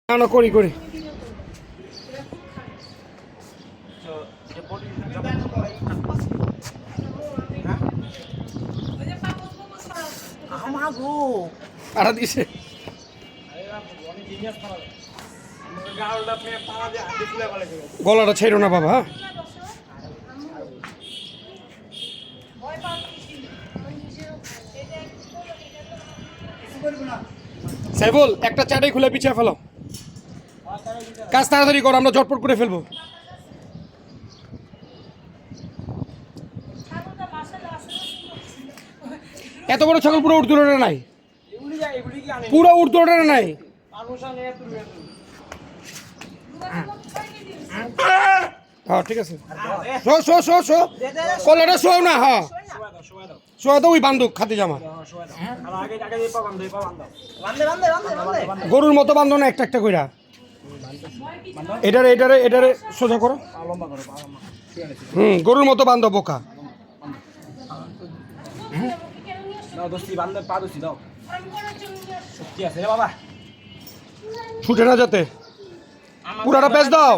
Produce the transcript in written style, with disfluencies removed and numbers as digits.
না না করি করি আড়া দিছে গলাটা ছেড়ো না বাবা। সাইফুল একটা চাটাই খুলে পিছিয়ে ফেলো, কাজ তাড়াতাড়ি করো, আমরা ঝটপট করে ফেলবো। এত বড় ছাগল পুরো উর্দুটা নাই, পুরো উর্দুটা নাই। হ্যাঁ ঠিক আছে, শো শো শো শো কলাটা শো না। হ্যাঁ শো তো ওই বান্ধব খাতে জামা গরুর মতো বান্ধব না, একটা একটা কইরা। এটারে এটারে এটারে সোজা করো। গরুর মতো বান্ধব বোকা। ছুটে না যাতে, পুরাটা পেঁচ দাও।